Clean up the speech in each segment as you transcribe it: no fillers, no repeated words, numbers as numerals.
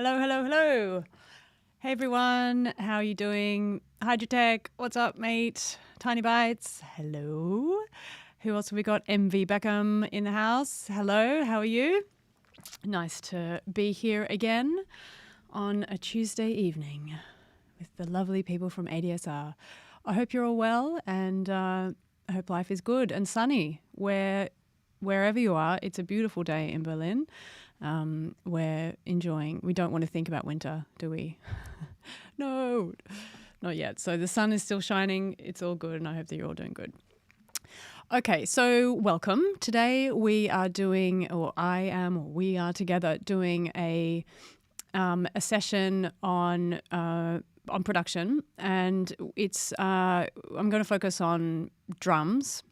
Hello, hello, hello. Hey everyone, how are you doing? Hydrotech, what's up, mate? Tiny Bites, hello. Who else have we got? MV Beckham in the house. Hello, how are you? Nice to be here again on a Tuesday evening with the lovely people from ADSR. I hope you're all well, and I hope life is good and sunny wherever you are. It's a beautiful day in Berlin. We're enjoying. We don't want to think about winter, do we? No, not yet. So the sun is still shining. It's all good, and I hope that you're all doing good. Okay, so welcome. Today we are doing, or we are together doing a session on production, and it's I'm going to focus on drums,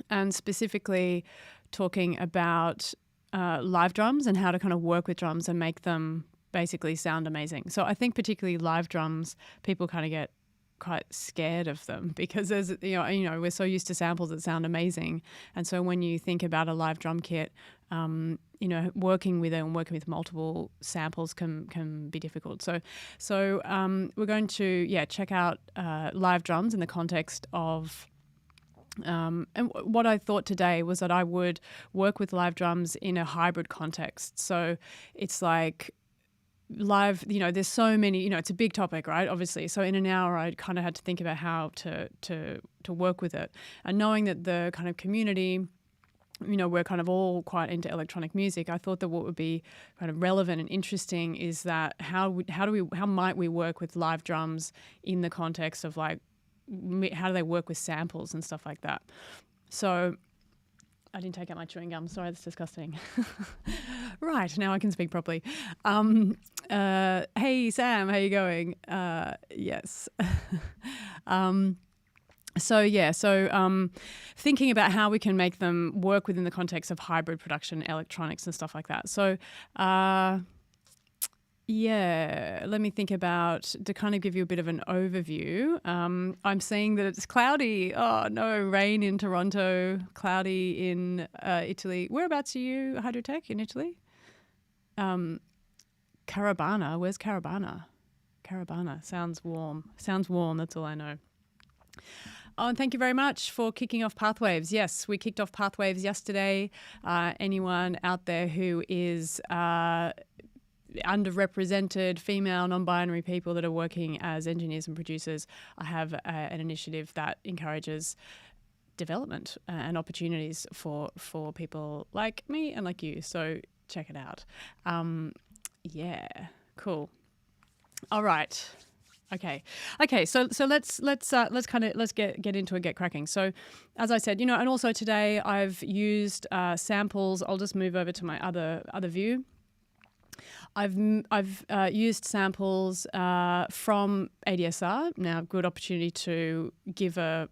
and specifically talking about live drums and how to kind of work with drums and make them basically sound amazing. So I think particularly live drums, people kind of get quite scared of them because there's, we're so used to samples that sound amazing. And so when you think about a live drum kit, working with it and working with multiple samples can be difficult. So we're going to, check out live drums in the context of and what I thought today was that I would work with live drums in a hybrid context. So it's like live, there's so many, it's a big topic, right? Obviously. So in an hour, I kind of had to think about how to work with it. And knowing that the kind of community, we're kind of all quite into electronic music, I thought that what would be kind of relevant and interesting is that how might we work with live drums in the context of like, how do they work with samples and stuff like that? So I didn't take out my chewing gum. Sorry, that's disgusting. Right, now I can speak properly. Hey, Sam, how you going? Yes. Thinking about how we can make them work within the context of hybrid production, electronics and stuff like that. So let me think about, to kind of give you a bit of an overview. I'm seeing that it's cloudy. Oh no, rain in Toronto, cloudy in Italy. Whereabouts are you, Hydrotech, in Italy? Carabana. Where's Carabana? Carabana. Sounds warm. That's all I know. Oh, and thank you very much for kicking off Pathwaves. Yes, we kicked off Pathwaves yesterday. Anyone out there who is underrepresented female, non-binary people that are working as engineers and producers, I have an initiative that encourages development and opportunities for people like me and like you. So check it out. Cool. All right. Okay. So let's get into it, get cracking. So, as I said, and also today I've used samples. I'll just move over to my other view. I've used samples from ADSR. Now, good opportunity to give a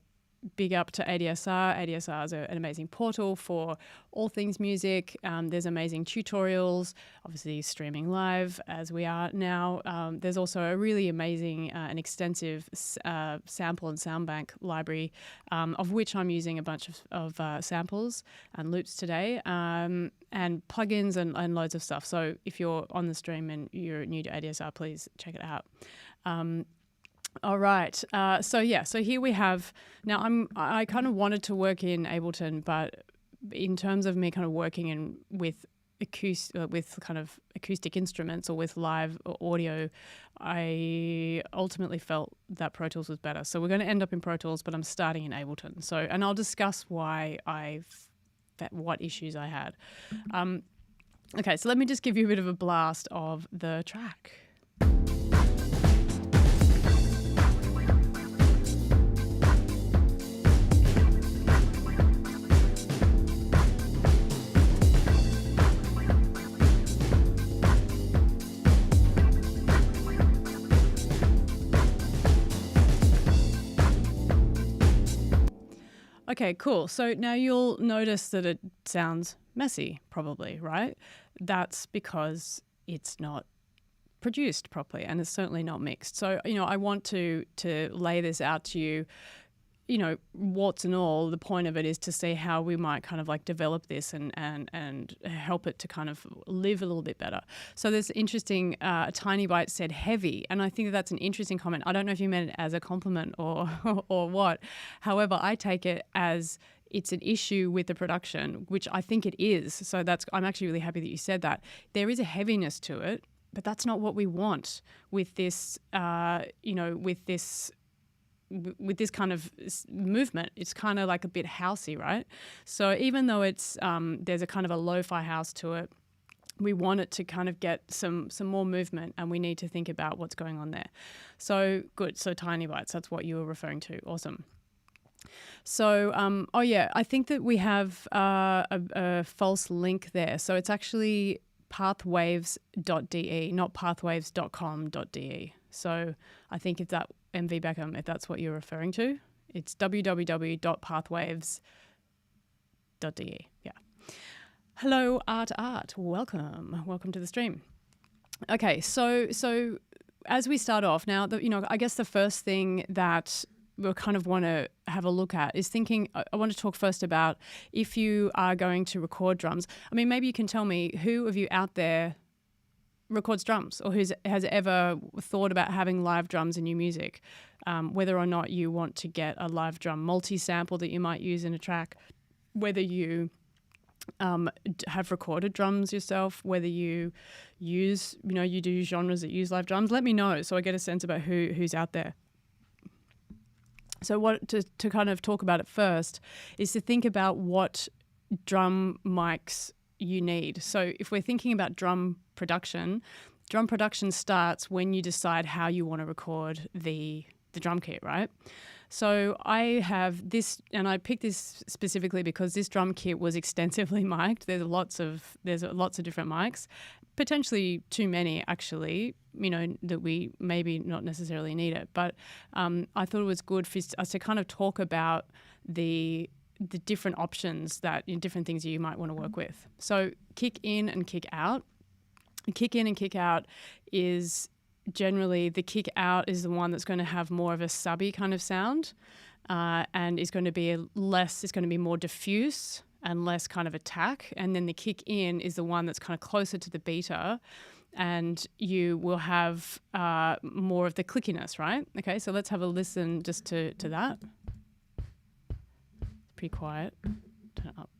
big up to ADSR. ADSR is an amazing portal for all things music. There's amazing tutorials, obviously streaming live as we are now. There's also a really amazing and extensive sample and sound bank library, of which I'm using a bunch of samples and loops today, and plugins and loads of stuff. So if you're on the stream and you're new to ADSR, please check it out. All right. So here we have, now I kind of wanted to work in Ableton, but in terms of me kind of working with acoustic instruments or with live audio, I ultimately felt that Pro Tools was better. So we're going to end up in Pro Tools, but I'm starting in Ableton. So, and I'll discuss what issues I had. Okay, so let me just give you a bit of a blast of the track. Okay, cool. So now you'll notice that it sounds messy, probably, right? That's because it's not produced properly and it's certainly not mixed. So, I want to lay this out to you warts and all, the point of it is to see how we might kind of like develop this and help it to kind of live a little bit better. So there's interesting, Tiny Bite said heavy, and I think that's an interesting comment. I don't know if you meant it as a compliment or or what. However, I take it as it's an issue with the production, which I think it is. So I'm actually really happy that you said that. There is a heaviness to it, but that's not what we want with this, with this kind of movement. It's kind of like a bit housey, right? So even though it's there's a kind of a lo-fi house to it, we want it to kind of get some more movement, and we need to think about what's going on there. So good. So Tiny Bites, that's what you were referring to. Awesome. So, I think that we have a false link there. So it's actually pathwaves.de, not pathwaves.com.de. So I think if that, MV Beckham, if that's what you're referring to, it's www.pathwaves.de. Yeah. Hello, Art. Welcome to the stream. Okay, so as we start off now, I guess the first thing that we kind of want to have a look at is thinking, I want to talk first about if you are going to record drums. I mean, maybe you can tell me who of you out there records drums or has ever thought about having live drums in your music, whether or not you want to get a live drum multi-sample that you might use in a track, whether you have recorded drums yourself, whether you use, you do genres that use live drums. Let me know so I get a sense about who's out there. So to kind of talk about it first is to think about what drum mics you need. So if we're thinking about drum production starts when you decide how you want to record the drum kit, right? So I have this, and I picked this specifically because this drum kit was extensively mic'd. There's lots of different mics, potentially too many actually, that we maybe not necessarily need it. But I thought it was good for us to kind of talk about the different options different things you might want to work with. So kick in and kick out. Kick in and kick out is generally the kick out is the one that's going to have more of a subby kind of sound, and is going to be more diffuse and less kind of attack. And then the kick in is the one that's kind of closer to the beater, and you will have more of the clickiness, right? Okay, so let's have a listen just to that. It's pretty quiet. Turn it up.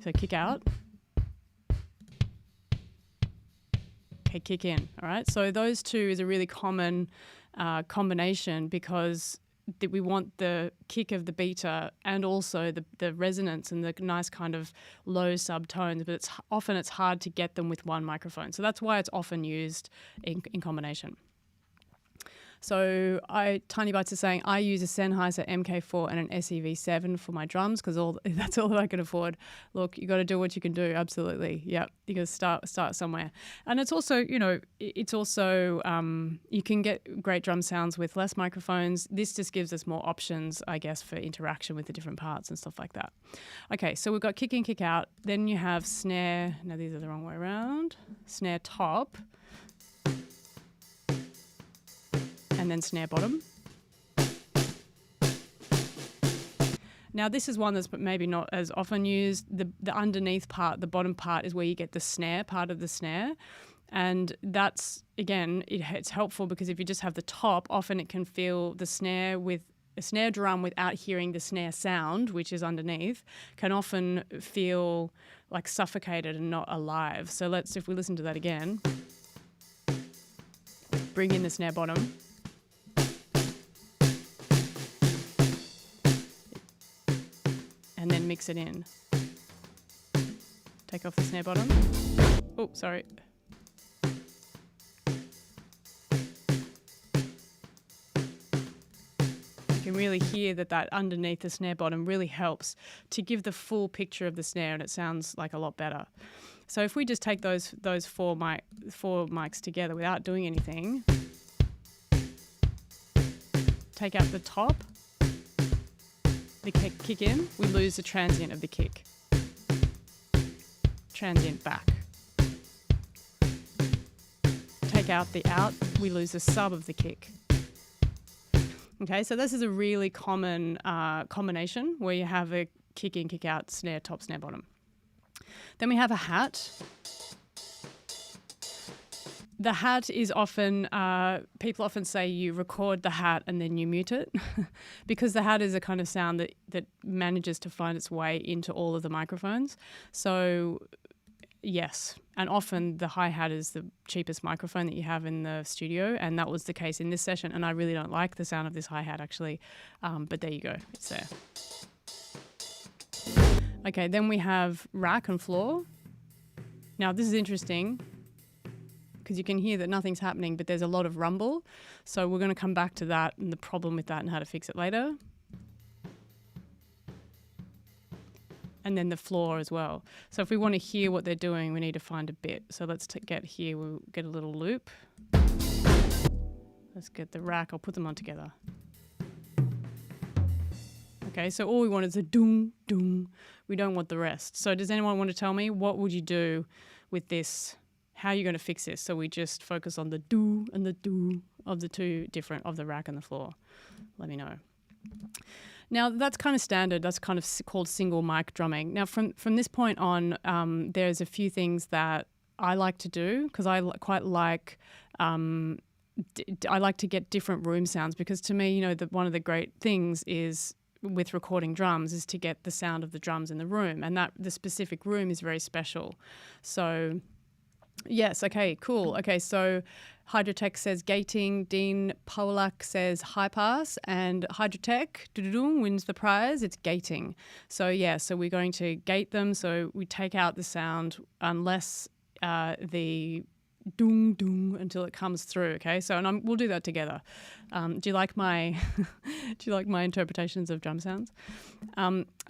So kick out. Okay, kick in. All right. So those two is a really common combination because we want the kick of the beater and also the resonance and the nice kind of low subtones, but it's hard to get them with one microphone. So that's why it's often used in combination. So Tiny Bites is saying, I use a Sennheiser MK4 and an SEV7 for my drums because that's all that I can afford. Look, you got to do what you can do. Absolutely. Yep. You got to start somewhere. And it's also, you can get great drum sounds with less microphones. This just gives us more options, I guess, for interaction with the different parts and stuff like that. Okay. So we've got kick in, kick out. Then you have snare. No, these are the wrong way around. Snare top. And then snare bottom. Now this is one that's maybe not as often used. The underneath part, the bottom part, is where you get the snare part of the snare. And that's, again, it's helpful because if you just have the top, often it can feel the snare with a snare drum without hearing the snare sound, which is underneath, can often feel like suffocated and not alive. So if we listen to that again, bring in the snare bottom. And then mix it in. Take off the snare bottom. Oh, sorry. You can really hear that underneath the snare bottom really helps to give the full picture of the snare, and it sounds like a lot better. So if we just take those four mics together without doing anything, take out the top, the kick in, we lose the transient of the kick. Transient back. Take out the out, we lose the sub of the kick. Okay, so this is a really common combination where you have a kick in, kick out, snare top, snare bottom. Then we have a hat. The hat is often, people often say you record the hat and then you mute it because the hat is a kind of sound that manages to find its way into all of the microphones. So yes, and often the hi-hat is the cheapest microphone that you have in the studio, and that was the case in this session, and I really don't like the sound of this hi-hat actually, but there you go, it's there. Okay, then we have rack and floor. Now this is interesting because you can hear that nothing's happening, but there's a lot of rumble. So we're going to come back to that and the problem with that and how to fix it later. And then the floor as well. So if we want to hear what they're doing, we need to find a bit. So let's get here, we'll get a little loop. Let's get the rack, I'll put them on together. Okay, so all we want is a doom, doom. We don't want the rest. So does anyone want to tell me what would you do with this? How are you going to fix this? So we just focus on the do and the do of the two different, of the rack and the floor. Let me know. Now that's kind of standard. That's kind of called single mic drumming. Now from this point on, there's a few things that I like to do because I quite like, I like to get different room sounds because to me, you know, one of the great things is with recording drums is to get the sound of the drums in the room, and that the specific room is very special. So yes, okay, cool. Okay, so Hydrotech says gating, Dean Polak says high pass, and Hydrotech wins the prize. It's gating. So yeah, so we're going to gate them. So we take out the sound unless the doom doom until it comes through. Okay, so and we'll do that together. Do you like my interpretations of drum sounds?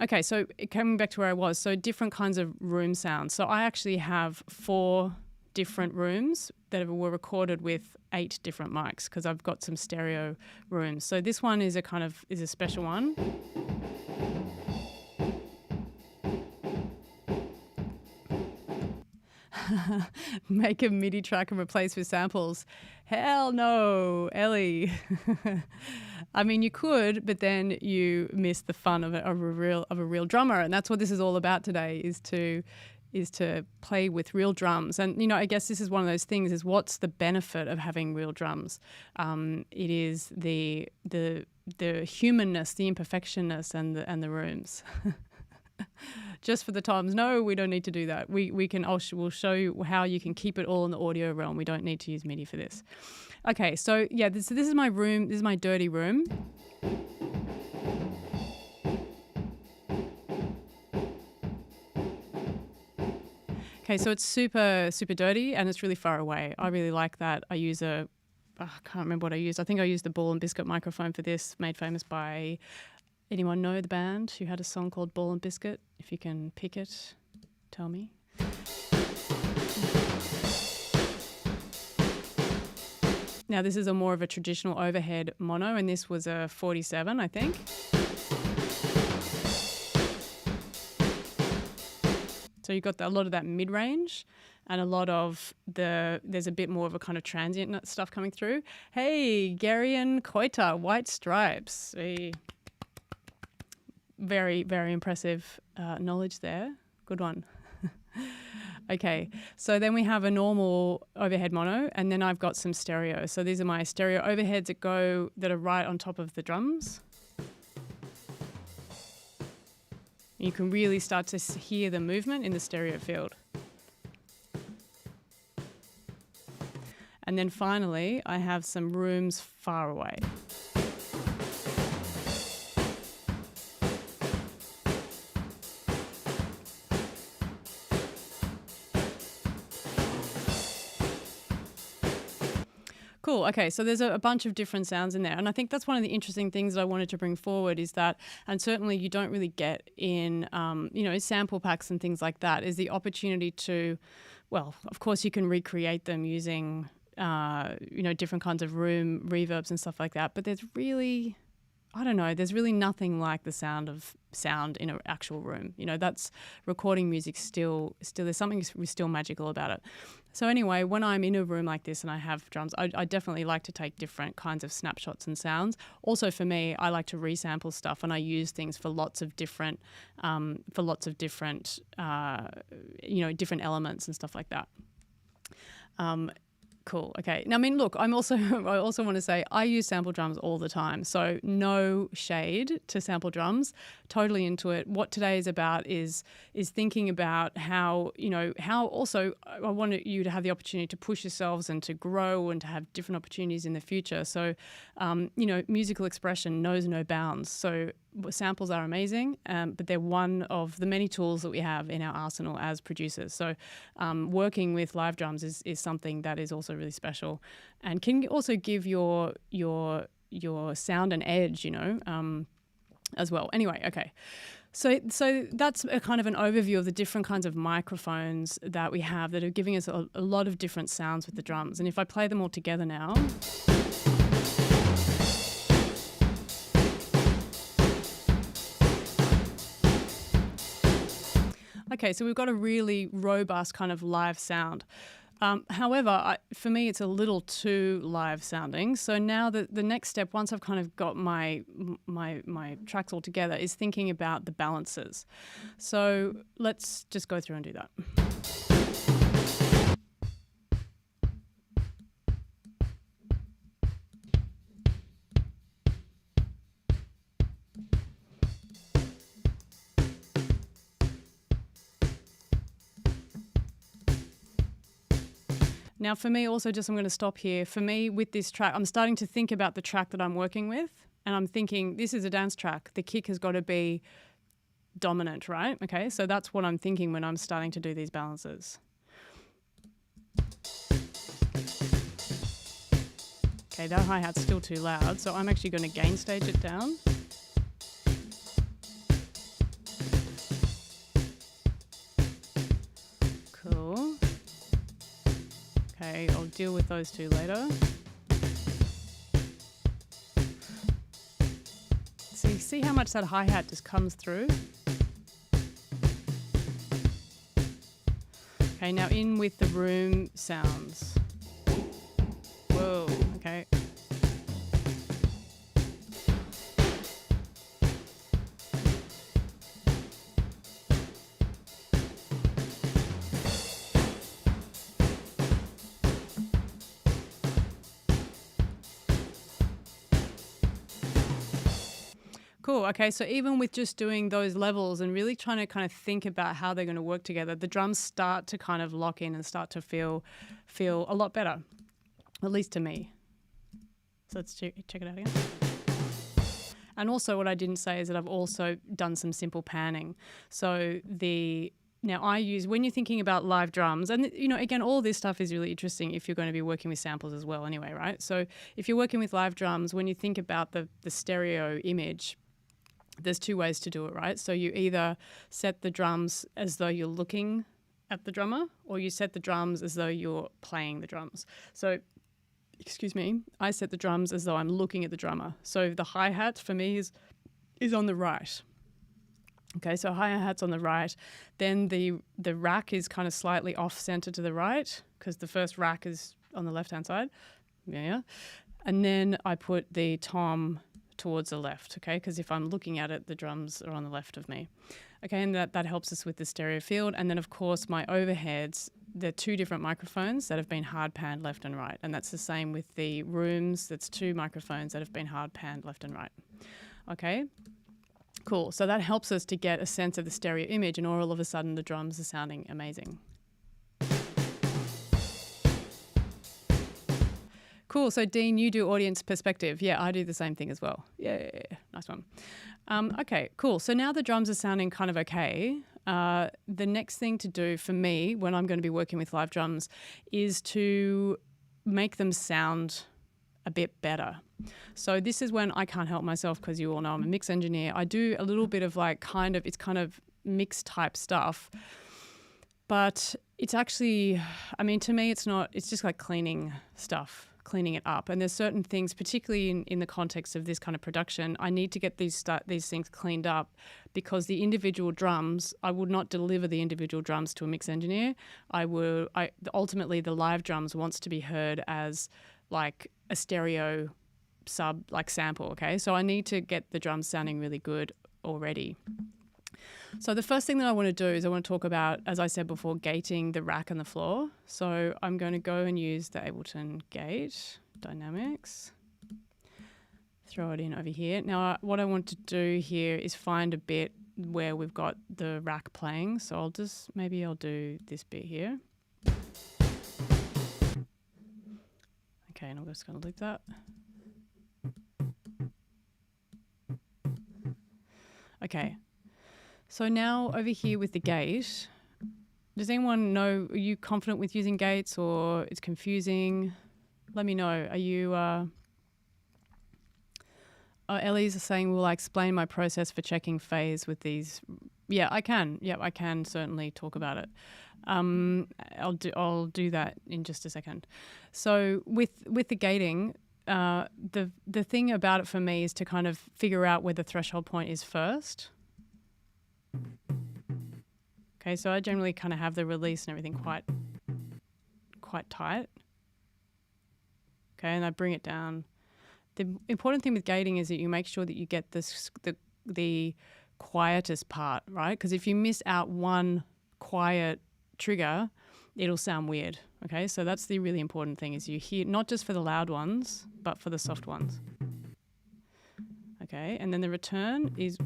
Okay, so coming back to where I was, so different kinds of room sounds. So I actually have 4 different rooms that were recorded with 8 different mics because I've got some stereo rooms. So this one is a special one. Make a MIDI track and replace with samples. Hell no, Ellie. I mean, you could, but then you miss the fun of a real drummer, and that's what this is all about today. Is to play with real drums. And, you know, I guess this is one of those things is what's the benefit of having real drums? It is the humanness, the imperfectionness and the rooms. Just for the toms. No, we don't need to do that. We'll show you how you can keep it all in the audio realm. We don't need to use MIDI for this. Okay, so yeah, this is my room. This is my dirty room. Okay, so it's super, super dirty and it's really far away. I really like that. I can't remember what I used. I think I used the Ball and Biscuit microphone for this, made famous by, anyone know the band who had a song called Ball and Biscuit? If you can pick it, tell me. Now this is more of a traditional overhead mono, and this was a 47, I think. So you've got a lot of that mid-range and a lot of there's a bit more of a kind of transient stuff coming through. Hey, Garian Koita, White Stripes. Very, very impressive knowledge there. Good one. Okay, so then we have a normal overhead mono, and then I've got some stereo. So these are my stereo overheads that are right on top of the drums. You can really start to hear the movement in the stereo field. And then finally, I have some rooms far away. Cool. Okay, so there's a bunch of different sounds in there. And I think that's one of the interesting things that I wanted to bring forward is that, and certainly you don't really get in, sample packs and things like that, is the opportunity to, well, of course you can recreate them using, different kinds of room reverbs and stuff like that. But there's really, there's really nothing like the sound in an actual room. You know, that's recording music still there's something still magical about it. So anyway, when I'm in a room like this and I have drums, I definitely like to take different kinds of snapshots and sounds. Also for me, I like to resample stuff, and I use things for lots of different, different elements and stuff like that. Cool. Okay. Now, I mean, look, I also want to say I use sample drums all the time. So no shade to sample drums, totally into it. What today is about is thinking about how also I want you to have the opportunity to push yourselves and to grow and to have different opportunities in the future. So, musical expression knows no bounds. So samples are amazing, but they're one of the many tools that we have in our arsenal as producers. So working with live drums is something that is also really special and can also give your sound an edge, as well. Anyway, okay. So that's a kind of an overview of the different kinds of microphones that we have that are giving us a lot of different sounds with the drums. And if I play them all together now... Okay, so we've got a really robust kind of live sound. However, for me, it's a little too live sounding. So now the next step, once I've kind of got my tracks all together, is thinking about the balances. So let's just go through and do that. Now for me also, I'm going to stop here. For me with this track, I'm starting to think about the track that I'm working with, and I'm thinking this is a dance track. The kick has got to be dominant, right? Okay, so that's what I'm thinking when I'm starting to do these balances. Okay, that hi-hat's still too loud, so I'm actually going to gain stage it down. Cool. Okay, I'll deal with those two later. So you see how much that hi-hat just comes through? Okay, now in with the room sounds. Whoa, okay. Cool. Okay, so even with just doing those levels and really trying to kind of think about how they're going to work together, the drums start to kind of lock in and start to feel a lot better, at least to me. So let's check it out again. And also what I didn't say is that I've also done some simple panning. So now I use, when you're thinking about live drums, and again, all this stuff is really interesting if you're going to be working with samples as well anyway, right? So if you're working with live drums, when you think about the stereo image, there's two ways to do it, right? So you either set the drums as though you're looking at the drummer, or you set the drums as though you're playing the drums. So, I set the drums as though I'm looking at the drummer. So the hi-hat for me is on the right. Okay, so hi-hat's on the right. Then the rack is kind of slightly off-center to the right because the first rack is on the left-hand side. Yeah. And then I put the tom towards the left, okay? Because if I'm looking at it, the drums are on the left of me. Okay, and that helps us with the stereo field. And then, of course, my overheads, they're two different microphones that have been hard panned left and right. And that's the same with the rooms. That's two microphones that have been hard panned left and right. Okay, cool. So that helps us to get a sense of the stereo image, and all of a sudden the drums are sounding amazing. Cool. So, Dean, you do audience perspective. Yeah, I do the same thing as well. Yeah. Nice one. Okay, cool. So now the drums are sounding kind of okay. The next thing to do for me when I'm going to be working with live drums is to make them sound a bit better. So this is when I can't help myself, because you all know I'm a mix engineer. I do a little bit of it's kind of mix type stuff. But it's actually, I mean, to me, it's not, it's just like cleaning stuff, cleaning it up. And there's certain things, particularly in the context of this kind of production, I need to get these things cleaned up, because the individual drums, I would not deliver the individual drums to a mix engineer. Ultimately, the live drums wants to be heard as like a stereo like sample, okay? So I need to get the drums sounding really good already. So the first thing that I want to do is I want to talk about, as I said before, gating the rack and the floor. So I'm going to go and use the Ableton Gate Dynamics, throw it in over here. Now what I want to do here is find a bit where we've got the rack playing. So maybe I'll do this bit here. Okay, and I'm just going to loop that. Okay. So now over here with the gate, does anyone know, are you confident with using gates or it's confusing? Let me know. Are you, Ellie's saying, will I explain my process for checking phase with these? Yeah, I can. Yeah, I can certainly talk about it. I'll do that in just a second. So with the gating, the thing about it for me is to kind of figure out where the threshold point is first. Okay, so I generally kind of have the release and everything quite tight. Okay, and I bring it down. The important thing with gating is that you make sure that you get the quietest part, right? Because if you miss out one quiet trigger, it'll sound weird. Okay, so that's the really important thing, is you hear, not just for the loud ones, but for the soft ones. Okay, and then the return is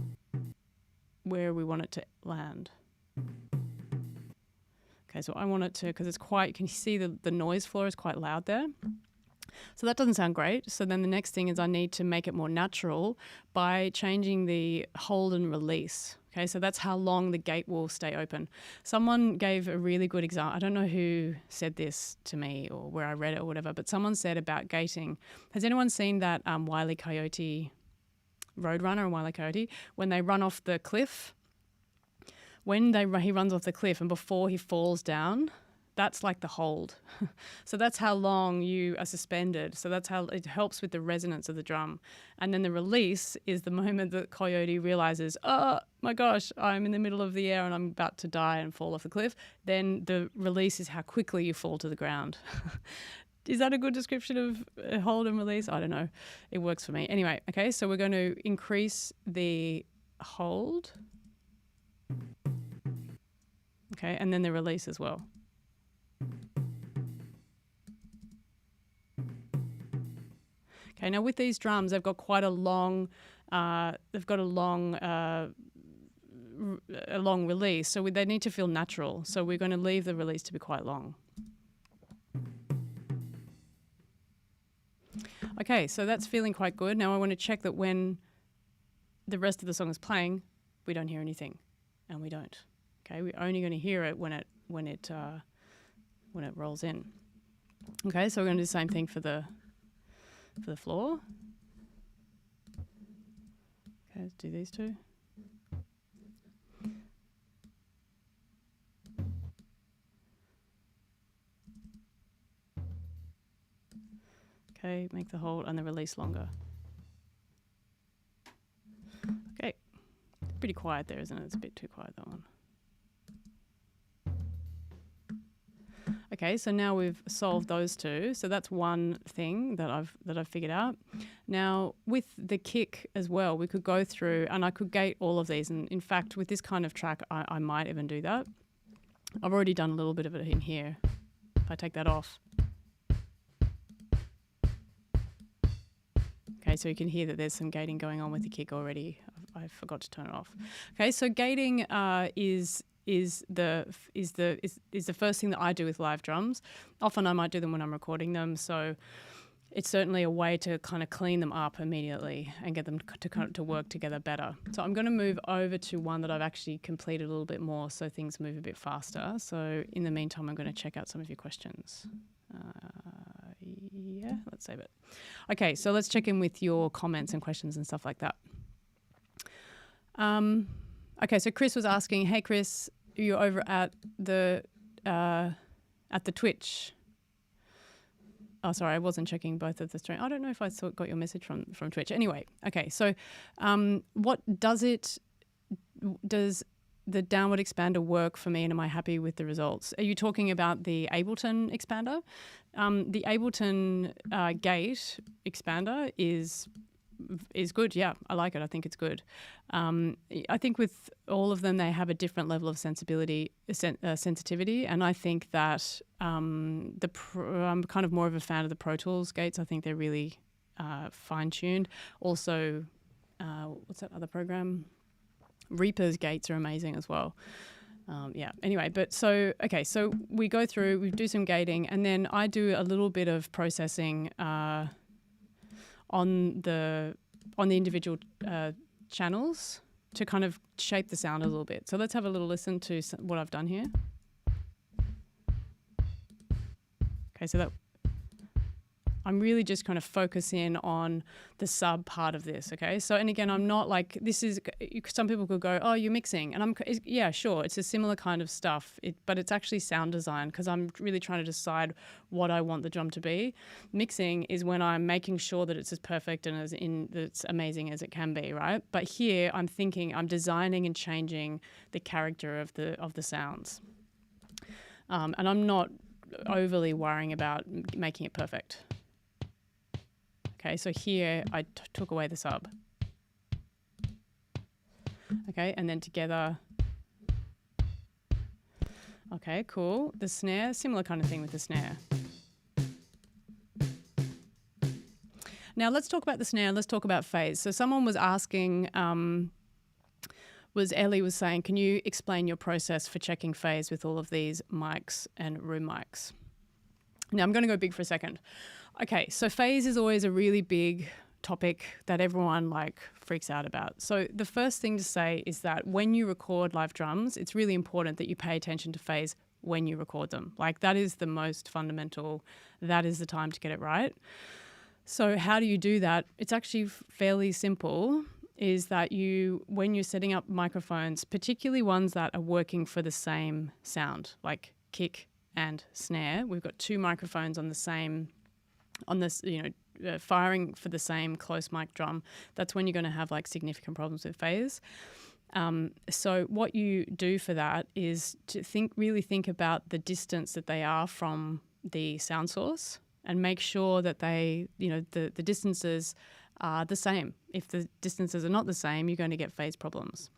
where we want it to land. Okay, so I want it to, because it's quite, you can see the noise floor is quite loud there. So that doesn't sound great. So then the next thing is I need to make it more natural by changing the hold and release. Okay, so that's how long the gate will stay open. Someone gave a really good example. I don't know who said this to me or where I read it or whatever, but someone said about gating. Has anyone seen that Wile E. Coyote, Roadrunner and Wile E. Coyote, when they run off the cliff? When he runs off the cliff and before he falls down, that's like the hold. So that's how long you are suspended. So that's how it helps with the resonance of the drum. And then the release is the moment that Coyote realizes, oh my gosh, I'm in the middle of the air and I'm about to die and fall off the cliff. Then the release is how quickly you fall to the ground. Is that a good description of hold and release? I don't know. It works for me. Anyway, okay, so we're going to increase the hold. Okay, and then the release as well. Okay, now with these drums, they've got quite a long, release, so they need to feel natural. So we're going to leave the release to be quite long. Okay, so that's feeling quite good. Now I want to check that when the rest of the song is playing, we don't hear anything, and we don't. Okay, we're only going to hear it when it rolls in. Okay, so we're going to do the same thing for the floor. Okay, let's do these two. Okay, make the hold and the release longer. Okay, pretty quiet there, isn't it? It's a bit too quiet, that one. Okay, so now we've solved those two. So that's one thing that I've figured out. Now with the kick as well, we could go through and I could gate all of these. And in fact, with this kind of track, I might even do that. I've already done a little bit of it in here. If I take that off. Okay, so you can hear that there's some gating going on with the kick already. I forgot to turn it off. Okay, so gating is the first thing that I do with live drums. Often I might do them when I'm recording them, so it's certainly a way to kind of clean them up immediately and get them to work together better. So I'm going to move over to one that I've actually completed a little bit more so things move a bit faster. So in the meantime, I'm going to check out some of your questions. Yeah, let's save it. Okay, so let's check in with your comments and questions and stuff like that. Okay, so Chris was asking, hey Chris, you're over at the the Twitch. Oh, sorry, I wasn't checking both of the stream. I don't know if I got your message from Twitch. Anyway, okay. So, what does the downward expander work for me, and am I happy with the results? Are you talking about the Ableton expander? The Ableton gate expander is good. Yeah, I like it. I think it's good. I think with all of them, they have a different level of sensitivity, and I think that I'm kind of more of a fan of the Pro Tools gates. I think they're really fine-tuned. Also, what's that other program? Reaper's gates are amazing as well. Anyway, but so we go through, we do some gating, and then I do a little bit of processing on the individual channels to kind of shape the sound a little bit. So let's have a little listen to what I've done here. Okay, so that I'm really just kind of focus in on the sub part of this, okay? So, and again, I'm not like, some people could go, oh, you're mixing. And yeah, sure, it's a similar kind of stuff, but it's actually sound design because I'm really trying to decide what I want the drum to be. Mixing is when I'm making sure that it's as perfect and that's amazing as it can be, right? But here I'm designing and changing the character of the sounds. And I'm not overly worrying about making it perfect. Okay, so here I took away the sub. Okay, and then together. Okay, cool. The snare, similar kind of thing with the snare. Now let's talk about the snare. Let's talk about phase. So someone was asking, Ellie was saying, can you explain your process for checking phase with all of these mics and room mics? Now I'm going to go big for a second. Okay, so phase is always a really big topic that everyone freaks out about. So the first thing to say is that when you record live drums, it's really important that you pay attention to phase when you record them. That is the most fundamental. That is the time to get it right. So how do you do that? It's actually fairly simple. Is that when you're setting up microphones, particularly ones that are working for the same sound, like kick and snare, we've got two microphones on this, firing for the same close mic drum. That's when you're going to have significant problems with phase. So what you do for that is to really think about the distance that they are from the sound source and make sure that the distances are the same. If the distances are not the same, you're going to get phase problems.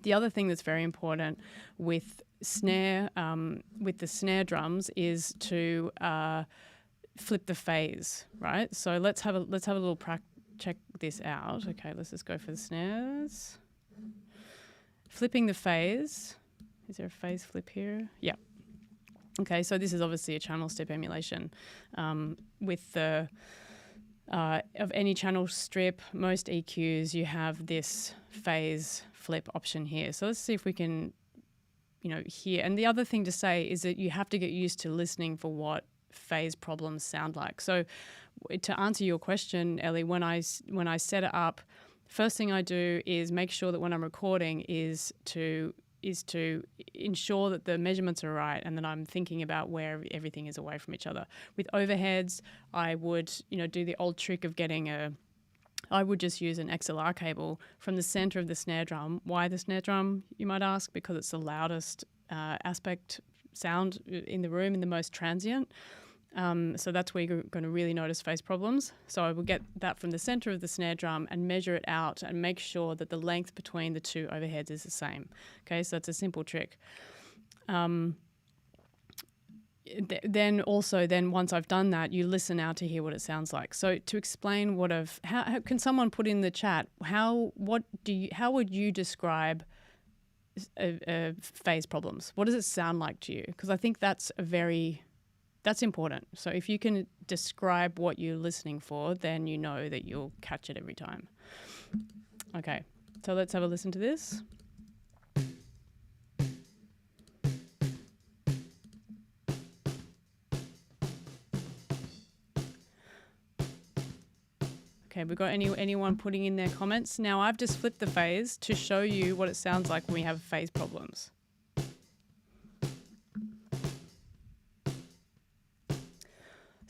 The other thing that's very important with the snare drums is to flip the phase, right? So let's have a little check this out. Okay, let's just go for the snares. Flipping the phase. Is there a phase flip here? Yeah. Okay, so this is obviously a channel step emulation. With the of any channel strip, most EQs, you have this phase flip option here. So let's see if we can, hear. And the other thing to say is that you have to get used to listening for what phase problems sound like. So to answer your question, Ellie, when I set it up, first thing I do is make sure that when I'm recording is to ensure that the measurements are right and that I'm thinking about where everything is away from each other. With overheads, I would, do the old trick of I would just use an XLR cable from the center of the snare drum. Why the snare drum, you might ask? Because it's the loudest aspect sound in the room and the most transient. So that's where you're going to really notice phase problems. So I will get that from the center of the snare drum and measure it out and make sure that the length between the two overheads is the same. Okay, so that's a simple trick. Then once I've done that, you listen out to hear what it sounds like. So to explain how can someone put in the chat, how would you describe phase problems? What does it sound like to you? Because I think that's important. So if you can describe what you're listening for, then you know that you'll catch it every time. Okay, so let's have a listen to this. Okay, we've got anyone putting in their comments. Now I've just flipped the phase to show you what it sounds like when we have phase problems.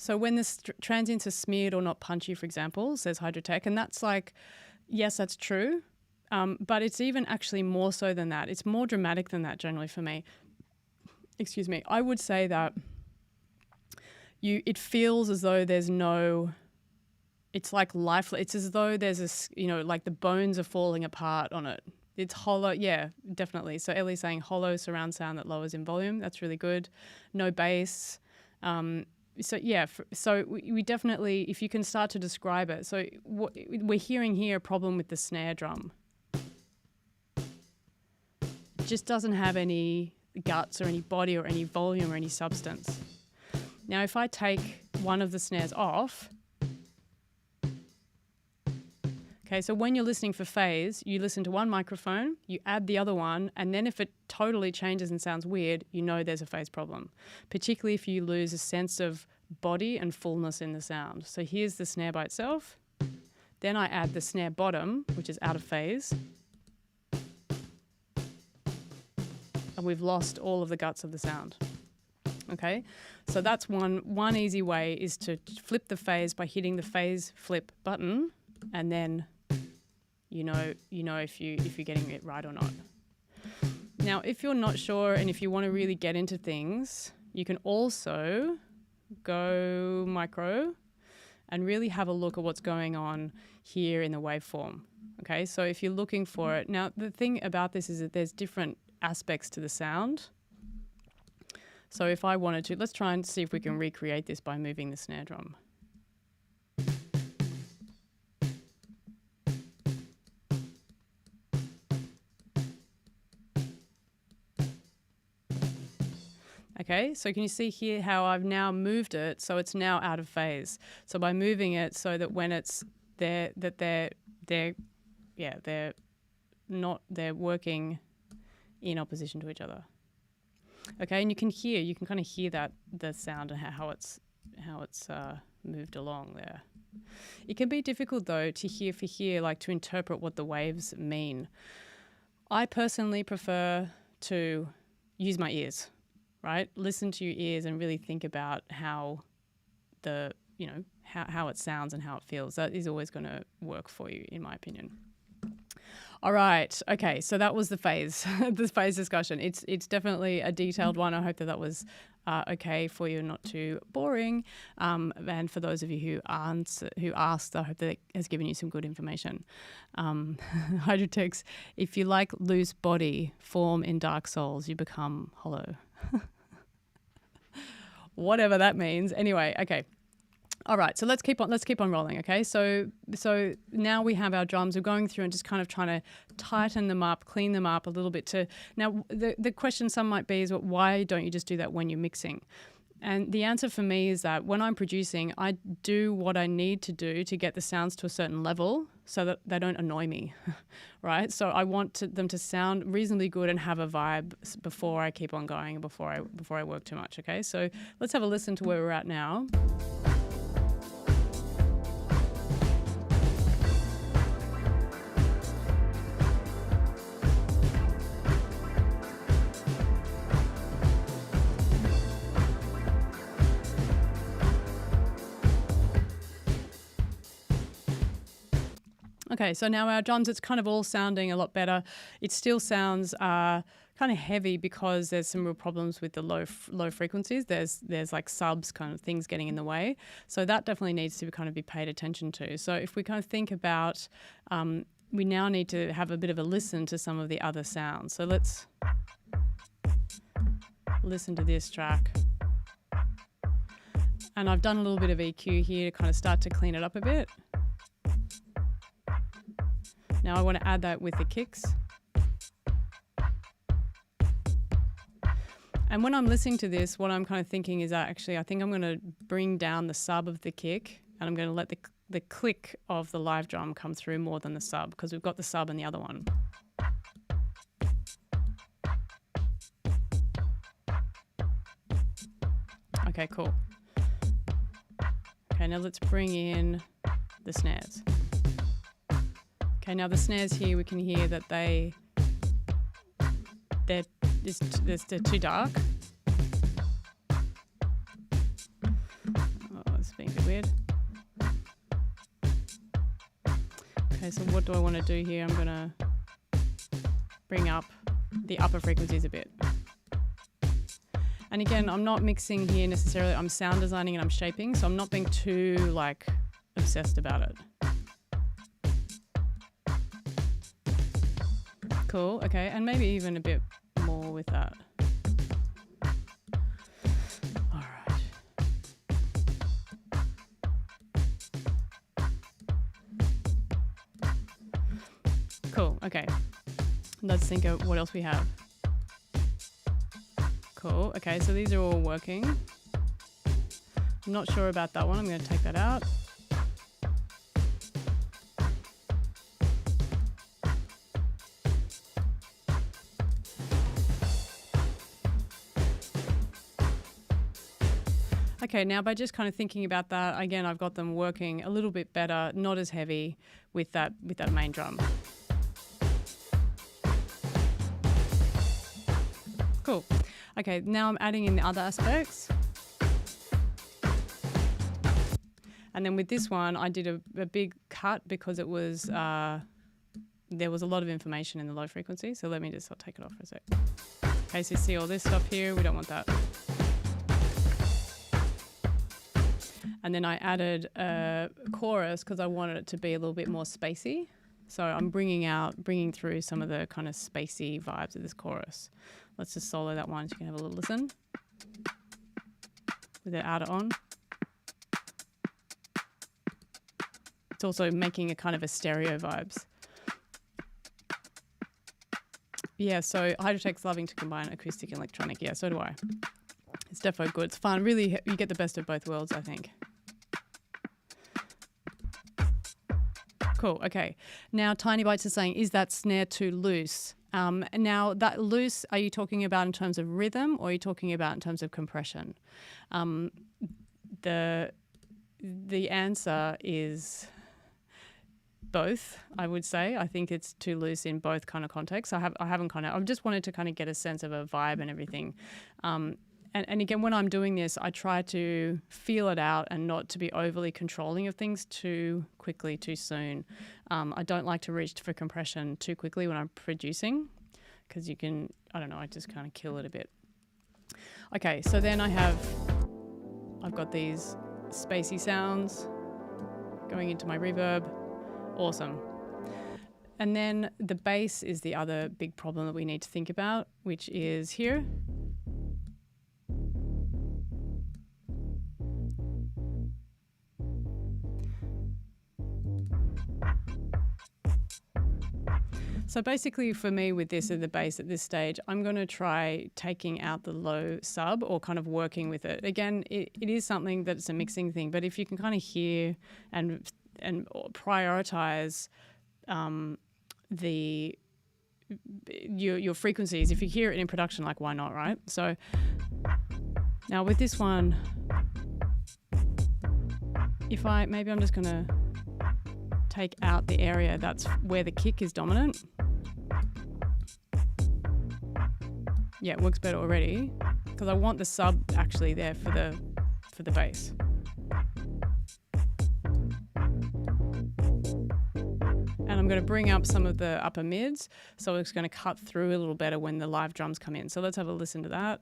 So when the transients are smeared or not punchy, for example, says Hydrotech, and that's like, yes, that's true, but it's even actually more so than that. It's more dramatic than that generally for me. Excuse me. I would say that it feels as though there's no, it's like lifeless. It's as though there's like the bones are falling apart on it. It's hollow. Yeah, definitely. So Ellie's saying hollow surround sound that lowers in volume. That's really good. No bass. So we definitely, if you can start to describe it. So we're hearing here a problem with the snare drum. It just doesn't have any guts or any body or any volume or any substance. Now, if I take one of the snares off, okay, so when you're listening for phase, you listen to one microphone, you add the other one, and then if it totally changes and sounds weird, you know there's a phase problem, particularly if you lose a sense of body and fullness in the sound. So here's the snare by itself. Then I add the snare bottom, which is out of phase. And we've lost all of the guts of the sound. Okay, so that's one easy way is to flip the phase by hitting the phase flip button, and then you know if you're getting it right or not. Now, if you're not sure and if you want to really get into things, you can also go micro and really have a look at what's going on here in the waveform. Okay, so if you're looking for it, now the thing about this is that there's different aspects to the sound. So if I wanted to, let's try and see if we can recreate this by moving the snare drum. Okay, so can you see here how I've now moved it so it's now out of phase? So by moving it so that when it's there, that they're working in opposition to each other. Okay, and you can kind of hear that the sound and how it's moved along there. It can be difficult though to hear, like to interpret what the waves mean. I personally prefer to use my ears, right? Listen to your ears and really think about how how it sounds and how it feels. That is always going to work for you, in my opinion. All right. Okay. So that was the phase discussion. It's definitely a detailed one. I hope that was okay for you, not too boring. And for those of you who asked, I hope that it has given you some good information. Hydrotex, if you like loose body form in Dark Souls, you become hollow. Whatever that means. Anyway, okay. All right, so let's keep on rolling, okay? So now we have our drums. We're going through and just kind of trying to tighten them up, clean them up a little bit. Now, the question some might be is, well, why don't you just do that when you're mixing? And the answer for me is that when I'm producing, I do what I need to do to get the sounds to a certain level so that they don't annoy me, right? So I want them to sound reasonably good and have a vibe before I keep on going and before I work too much, okay? So let's have a listen to where we're at now. Okay, so now our drums, it's kind of all sounding a lot better. It still sounds kind of heavy because there's some real problems with the low frequencies. There's like subs, kind of things getting in the way. So that definitely needs to kind of be paid attention to. So if we kind of think about, we now need to have a bit of a listen to some of the other sounds. So let's listen to this track. And I've done a little bit of EQ here to kind of start to clean it up a bit. Now I want to add that with the kicks. And when I'm listening to this, what I'm kind of thinking is that actually I think I'm going to bring down the sub of the kick, and I'm going to let the click of the live drum come through more than the sub, because we've got the sub in the other one. Okay, cool. Okay, now let's bring in the snares. Okay, now the snares here, we can hear that they're too dark. Oh, let's weird. Okay, so what do I want to do here? I'm going to bring up the upper frequencies a bit. And again, I'm not mixing here necessarily. I'm sound designing and I'm shaping, so I'm not being too like obsessed about it. Cool, okay, and maybe even a bit more with that. All right. Cool, okay. Let's think of what else we have. Cool, okay, so these are all working. I'm not sure about that one, I'm going to take that out. Okay, now by just kind of thinking about that, again, I've got them working a little bit better, not as heavy with that main drum. Cool. Okay, now I'm adding in the other aspects. And then with this one, I did a big cut because it was there was a lot of information in the low frequency. So let me just, I'll take it off for a sec. Okay, so you see all this stuff here, we don't want that. And then I added a chorus because I wanted it to be a little bit more spacey. So I'm bringing through some of the kind of spacey vibes of this chorus. Let's just solo that one so you can have a little listen with it out on. It's also making a kind of a stereo vibes. Yeah, so Hydrotech's loving to combine acoustic and electronic. Yeah, so do I. It's defo good. It's fun. Really, you get the best of both worlds, I think. Cool, okay. Now, Tiny Bites is saying, is that snare too loose? Now, that loose, are you talking about in terms of rhythm or are you talking about in terms of compression? The answer is both, I would say. I think it's too loose in both kind of contexts. I've just wanted to kind of get a sense of a vibe and everything. And again, when I'm doing this, I try to feel it out and not to be overly controlling of things too quickly, too soon. I don't like to reach for compression too quickly when I'm producing because you can, I don't know, I just kind of kill it a bit. Okay, so then I've got these spacey sounds going into my reverb. Awesome. And then the bass is the other big problem that we need to think about, which is here. So basically for me with this at the bass at this stage, I'm going to try taking out the low sub or kind of working with it. Again, it is something that's a mixing thing, but if you can kind of hear and prioritize your frequencies, if you hear it in production, like why not, right? So now with this one, maybe I'm just going to take out the area that's where the kick is dominant. Yeah, it works better already because I want the sub actually there for the bass. And I'm going to bring up some of the upper mids, so it's going to cut through a little better when the live drums come in. So let's have a listen to that.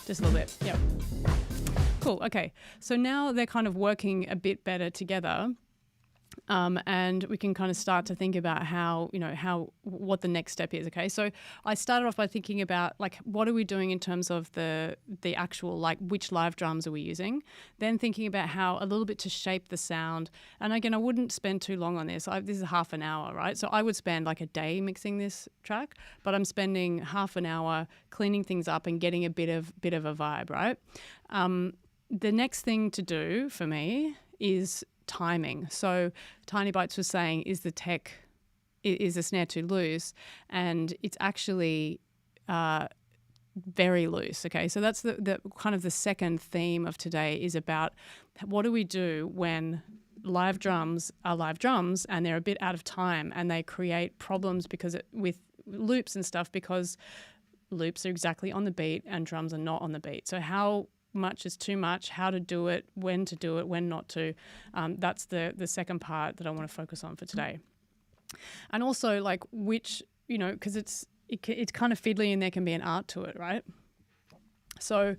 Just a little bit, yep. Cool, okay. So now they're kind of working a bit better together. And we can kind of start to think about what the next step is, okay? So I started off by thinking about, like, what are we doing in terms of the actual, like, which live drums are we using? Then thinking about how a little bit to shape the sound. And again, I wouldn't spend too long on this. This is half an hour, right? So I would spend like a day mixing this track, but I'm spending half an hour cleaning things up and getting a bit of a vibe, right? The next thing to do for me is timing. So Tiny Bites was saying, is the snare too loose? And it's actually very loose. Okay, so that's the kind of the second theme of today is about what do we do when live drums are live drums and they're a bit out of time and they create problems with loops and stuff, because loops are exactly on the beat and drums are not on the beat. So how much is too much, how to do it, when not to. That's the second part that I want to focus on for today. And also like which, because it's kind of fiddly and there can be an art to it, right? So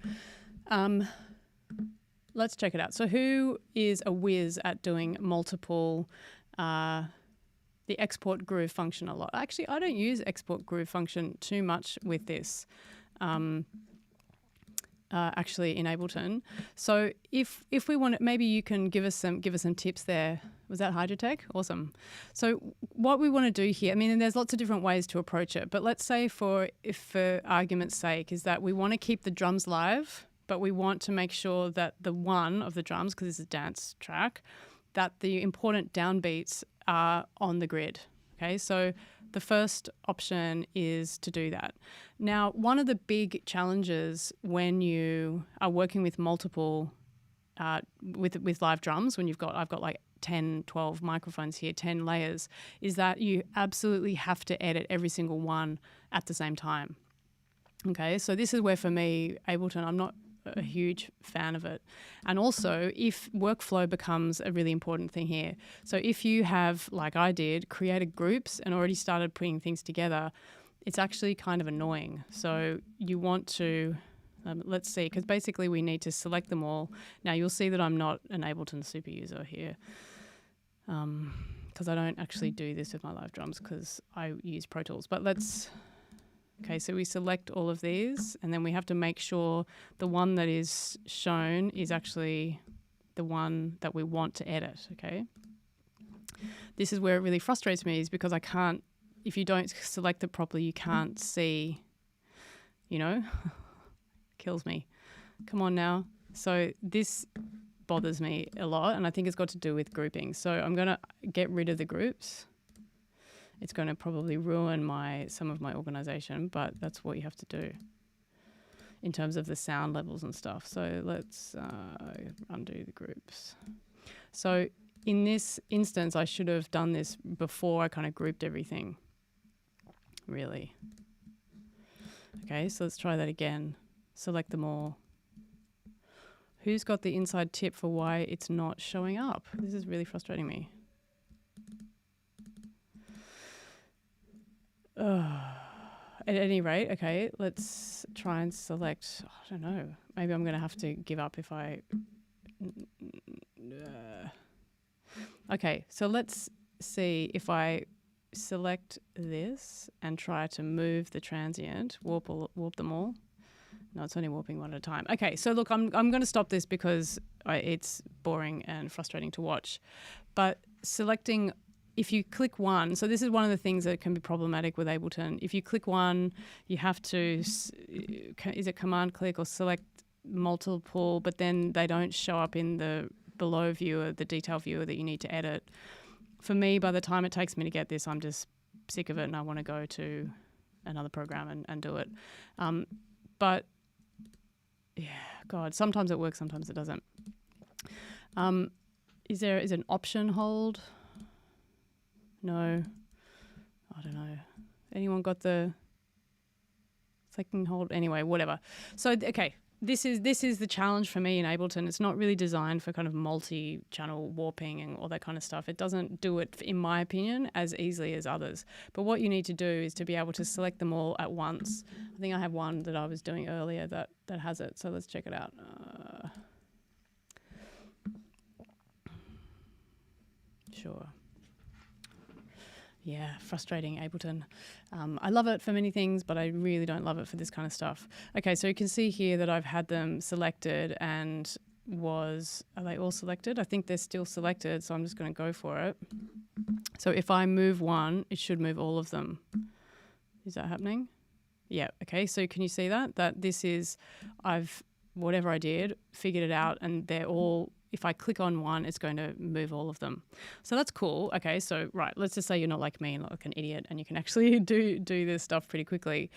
let's check it out. So who is a whiz at doing multiple, the export groove function a lot? Actually, I don't use export groove function too much with this, actually in Ableton. So if we want to, maybe you can give us some tips there. Was that Hydrotech? Awesome. So what we want to do here, I mean, and there's lots of different ways to approach it, but let's say for argument's sake, is that we want to keep the drums live, but we want to make sure that the one of the drums, because this is a dance track, that the important downbeats are on the grid. Okay, so the first option is to do that. Now, one of the big challenges when you are working with multiple, with live drums, when I've got like 10, 12 microphones here, 10 layers, is that you absolutely have to edit every single one at the same time. Okay, so this is where for me, Ableton, I'm not a huge fan of it. And also, if workflow becomes a really important thing here. So if you have, like I did, created groups and already started putting things together, it's actually kind of annoying. So you want to, let's see, because basically we need to select them all. Now you'll see that I'm not an Ableton super user here, because I don't actually do this with my live drums because I use Pro Tools. But okay, so we select all of these and then we have to make sure the one that is shown is actually the one that we want to edit, okay? This is where it really frustrates me, is because I can't, if you don't select it properly, you can't see, kills me. Come on now. So this bothers me a lot, and I think it's got to do with grouping. So I'm going to get rid of the groups. It's going to probably ruin some of my organization, but that's what you have to do in terms of the sound levels and stuff. So let's undo the groups. So in this instance, I should have done this before I kind of grouped everything, really. Okay, so let's try that again. Select them all. Who's got the inside tip for why it's not showing up? This is really frustrating me. At any rate, okay, let's try and select, I don't know, maybe I'm going to have to give up if I... Okay, so let's see if I select this and try to move the transient, warp them all. No, it's only warping one at a time. Okay, so look, I'm going to stop this because it's boring and frustrating to watch. But selecting... If you click one, so this is one of the things that can be problematic with Ableton. If you click one, you have to, is it command click or select multiple, but then they don't show up in the below viewer, the detail viewer that you need to edit. For me, by the time it takes me to get this, I'm just sick of it and I want to go to another program and do it. But yeah, God, sometimes it works, sometimes it doesn't. Is an option hold? No, I don't know. Anyone got the second hold? Anyway, whatever. So, okay, this is the challenge for me in Ableton. It's not really designed for kind of multi-channel warping and all that kind of stuff. It doesn't do it, in my opinion, as easily as others. But what you need to do is to be able to select them all at once. I think I have one that I was doing earlier that has it. So let's check it out. Sure. Yeah, frustrating Ableton. I love it for many things, but I really don't love it for this kind of stuff. Okay, so you can see here that I've had them selected and are they all selected? I think they're still selected, so I'm just going to go for it. So if I move one, it should move all of them. Is that happening? Yeah, okay, so can you see that? That this is, whatever I did, figured it out, and they're all, if I click on one, it's going to move all of them. So that's cool. Okay, so right, let's just say you're not like me and like an idiot and you can actually do this stuff pretty quickly.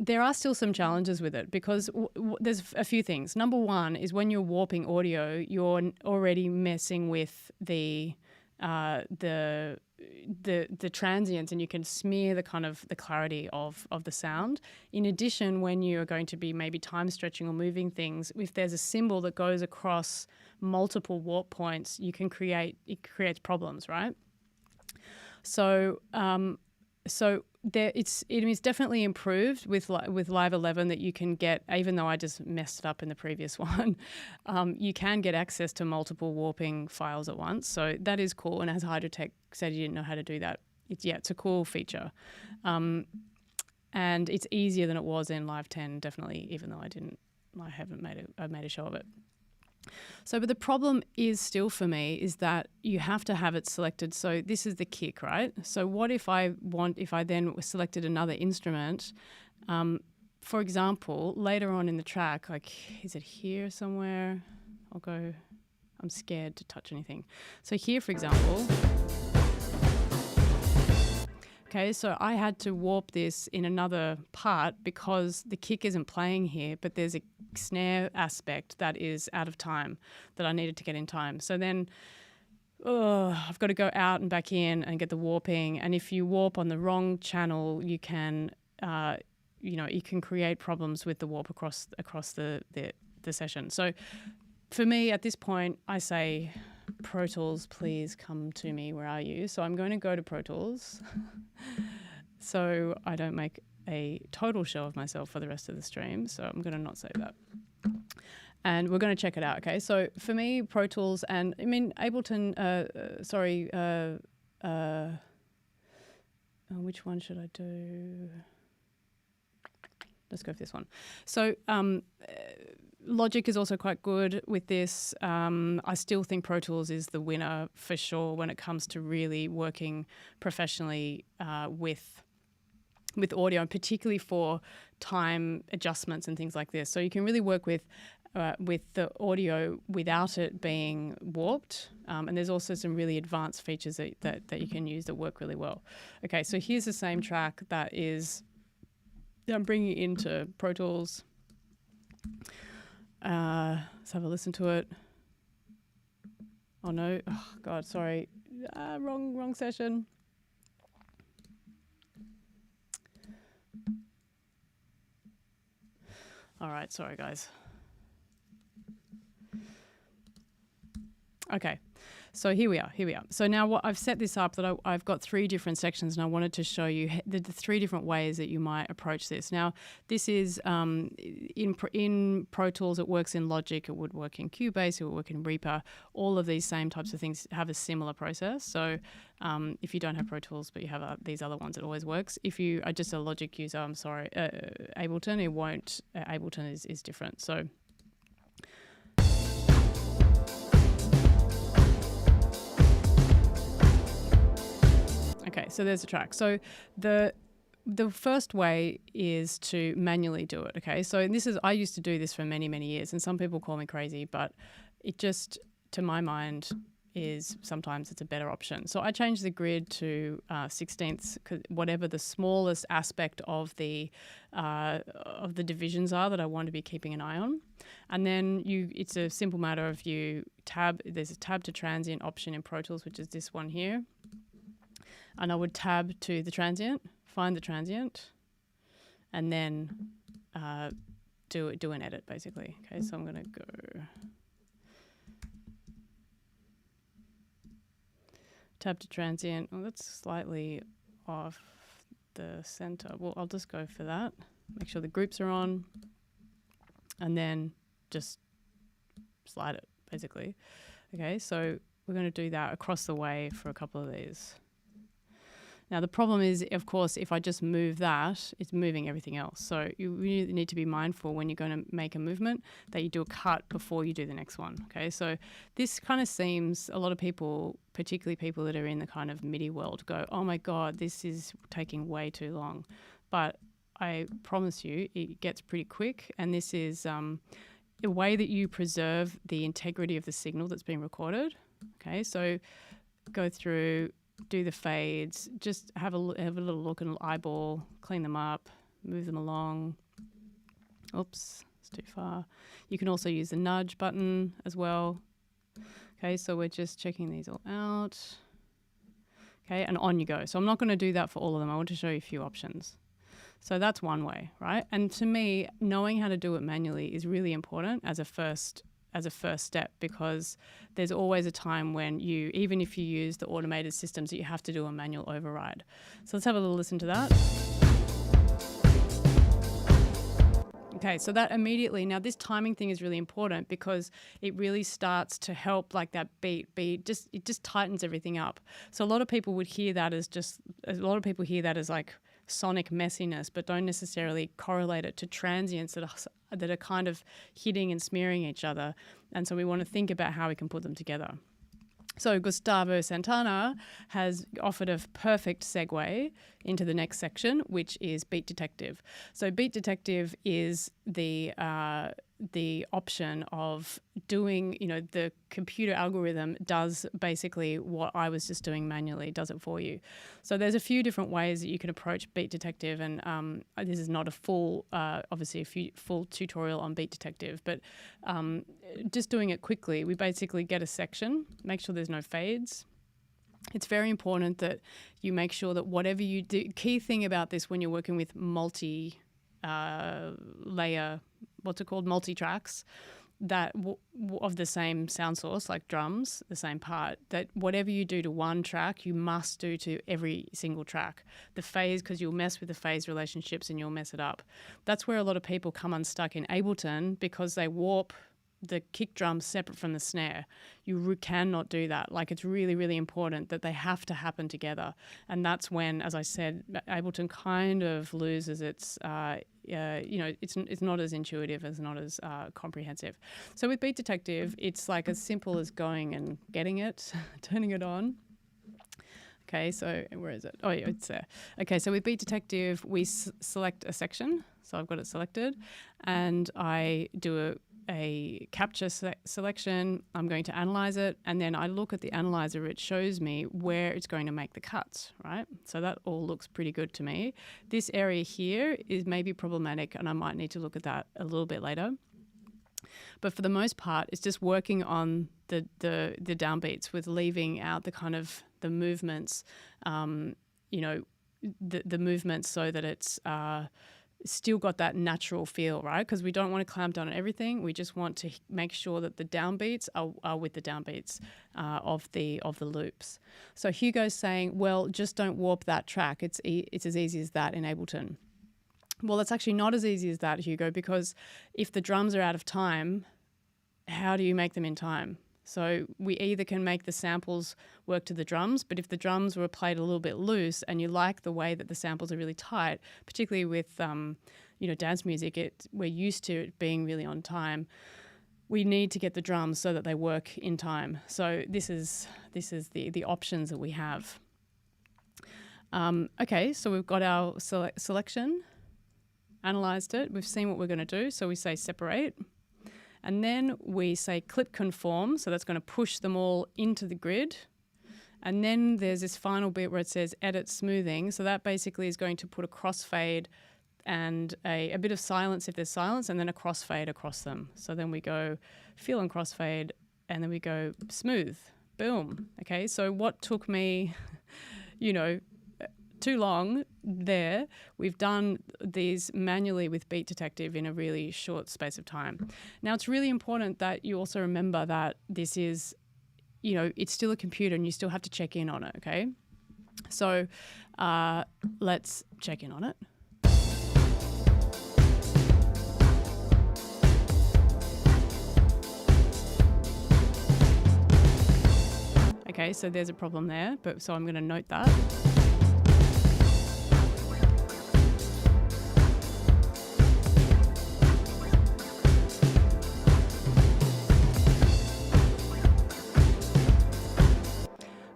There are still some challenges with it because there's a few things. Number one is when you're warping audio, you're already messing with the transients, and you can smear the kind of the clarity of the sound. In addition, when you are going to be maybe time stretching or moving things, if there's a symbol that goes across multiple warp points, it creates problems, right? So it is definitely improved with Live 11 that you can get, even though I just messed it up in the previous one, you can get access to multiple warping files at once. So that is cool. And as Hydrotech said, you didn't know how to do that. It's a cool feature. And it's easier than it was in Live 10, definitely, even though I haven't made a show of it. So, but the problem is still for me is that you have to have it selected. So this is the kick, right? So what if I then selected another instrument, for example, later on in the track, like, is it here somewhere? I'm scared to touch anything. So here, for example, okay, so I had to warp this in another part because the kick isn't playing here, but there's a snare aspect that is out of time that I needed to get in time. So then I've got to go out and back in and get the warping. And if you warp on the wrong channel, you can, you can create problems with the warp across the session. So for me at this point, I say, Pro Tools, please come to me. Where are you? So I'm going to go to Pro Tools so I don't make a total show of myself for the rest of the stream. So I'm going to not save that. And we're going to check it out, okay? So for me, Pro Tools and, Ableton, which one should I do? Let's go for this one. So Logic is also quite good with this. I still think Pro Tools is the winner for sure when it comes to really working professionally with audio, and particularly for time adjustments and things like this. So you can really work with the audio without it being warped. And there's also some really advanced features that you can use that work really well. Okay, so here's the same track that I'm bringing it into Pro Tools. Let's have a listen to it. Oh no, oh God, sorry. Wrong session. All right, sorry guys. Okay, so here we are. So now what I've set this up that I've got 3 different sections, and I wanted to show you the 3 different ways that you might approach this. Now, this is in Pro Tools, it works in Logic, it would work in Cubase, it would work in Reaper. All of these same types of things have a similar process. So if you don't have Pro Tools, but you have these other ones, it always works. If you are just a Logic user, I'm sorry, Ableton, it won't. Ableton is different. So okay, so there's a track. So the first way is to manually do it, okay? So I used to do this for many, many years, and some people call me crazy, but it just, to my mind, is sometimes it's a better option. So I changed the grid to 16ths, whatever the smallest aspect of the divisions are that I want to be keeping an eye on. And then it's a simple matter of there's a tab to transient option in Pro Tools, which is this one here. And I would tab to the transient, find the transient, and then do an edit, basically. Okay, so I'm going to go tab to transient. Oh, that's slightly off the center. Well, I'll just go for that. Make sure the groups are on, and then just slide it, basically. Okay, so we're going to do that across the way for a couple of these. Now, the problem is, of course, if I just move that, it's moving everything else. So you really need to be mindful when you're going to make a movement that you do a cut before you do the next one, okay? So this kind of seems, a lot of people, particularly people that are in the kind of MIDI world, go, oh my God, this is taking way too long. But I promise you, it gets pretty quick, and this is a way that you preserve the integrity of the signal that's being recorded, okay? So go through, do the fades, just have a little look and eyeball, clean them up, move them along. Oops, it's too far. You can also use the nudge button as well. Okay, so we're just checking these all out. Okay, and on you go. So I'm not going to do that for all of them. I want to show you a few options. So that's one way, right? And to me, knowing how to do it manually is really important as a first step, because there's always a time when you, even if you use the automated systems, that you have to do a manual override. So let's have a little listen to that. Okay, so that immediately, now this timing thing is really important because it really starts to help, like that beat, it just tightens everything up. So a lot of people would hear that as like sonic messiness, but don't necessarily correlate it to transients that are kind of hitting and smearing each other. And so we want to think about how we can put them together. So Gustavo Santana has offered a perfect segue into the next section, which is Beat Detective. So Beat Detective is the option of doing, the computer algorithm does basically what I was just doing manually, does it for you. So there's a few different ways that you can approach Beat Detective, and this is not a full, full tutorial on Beat Detective, but just doing it quickly, we basically get a section, make sure there's no fades. It's very important that you make sure that whatever you do, key thing about this when you're working with multi-layer, multi-tracks, that of the same sound source, like drums, the same part, that whatever you do to one track, you must do to every single track. The phase, because you'll mess with the phase relationships and you'll mess it up. That's where a lot of people come unstuck in Ableton, because they warp the kick drum separate from the snare. You cannot do that. Like, it's really, really important that they have to happen together. And that's when, as I said, Ableton kind of loses its, it's not as intuitive, it's not as comprehensive. So with Beat Detective, it's like as simple as going and getting it, turning it on. Okay, so where is it? Oh, yeah, it's there. Okay, so with Beat Detective, we select a section. So I've got it selected, and I do a capture selection. I'm going to analyze it, and then I look at the analyzer. It shows me where it's going to make the cuts, right? So that all looks pretty good to me. This area here is maybe problematic, and I might need to look at that a little bit later. But for the most part, it's just working on the downbeats with leaving out the kind of the movements, the movements, so that it's still got that natural feel, right? Because we don't want to clamp down on everything. We just want to make sure that the downbeats are with the downbeats of the loops. So Hugo's saying, well, just don't warp that track. It's as easy as that in Ableton. Well, it's actually not as easy as that, Hugo, because if the drums are out of time, how do you make them in time? So we either can make the samples work to the drums, but if the drums were played a little bit loose and you like the way that the samples are really tight, particularly with dance music, we're used to it being really on time. We need to get the drums so that they work in time. So this is the options that we have. Okay, so we've got our selection, analyzed it, we've seen what we're going to do. So we say separate. And then we say clip conform, so that's going to push them all into the grid. And then there's this final bit where it says edit smoothing. So that basically is going to put a crossfade and a bit of silence if there's silence, and then a crossfade across them. So then we go fill and crossfade, and then we go smooth. Boom. Okay, so what took me, too long there, we've done these manually with Beat Detective in a really short space of time. Now, it's really important that you also remember that this is, it's still a computer and you still have to check in on it, okay? So let's check in on it. Okay, so there's a problem there, so I'm going to note that.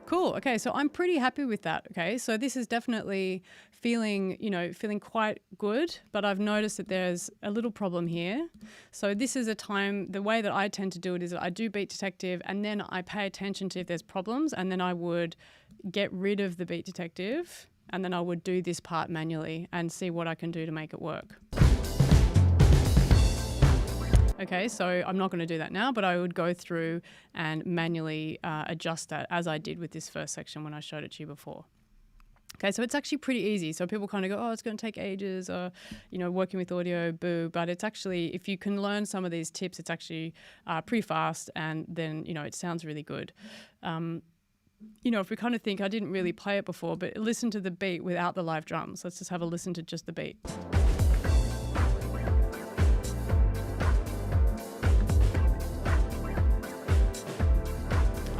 Cool. Okay, so I'm pretty happy with that. Okay, so this is definitely feeling quite good, but I've noticed that there's a little problem here. So this is a time, the way that I tend to do it is that I do Beat Detective and then I pay attention to if there's problems, and then I would get rid of the Beat Detective and then I would do this part manually and see what I can do to make it work. Okay, so I'm not going to do that now, but I would go through and manually adjust that as I did with this first section when I showed it to you before. Okay, so it's actually pretty easy. So people kind of go, oh, it's going to take ages, or, working with audio, boo. But it's actually, if you can learn some of these tips, it's actually pretty fast, and then, it sounds really good. If we kind of think, I didn't really play it before, but listen to the beat without the live drums. Let's just have a listen to just the beat.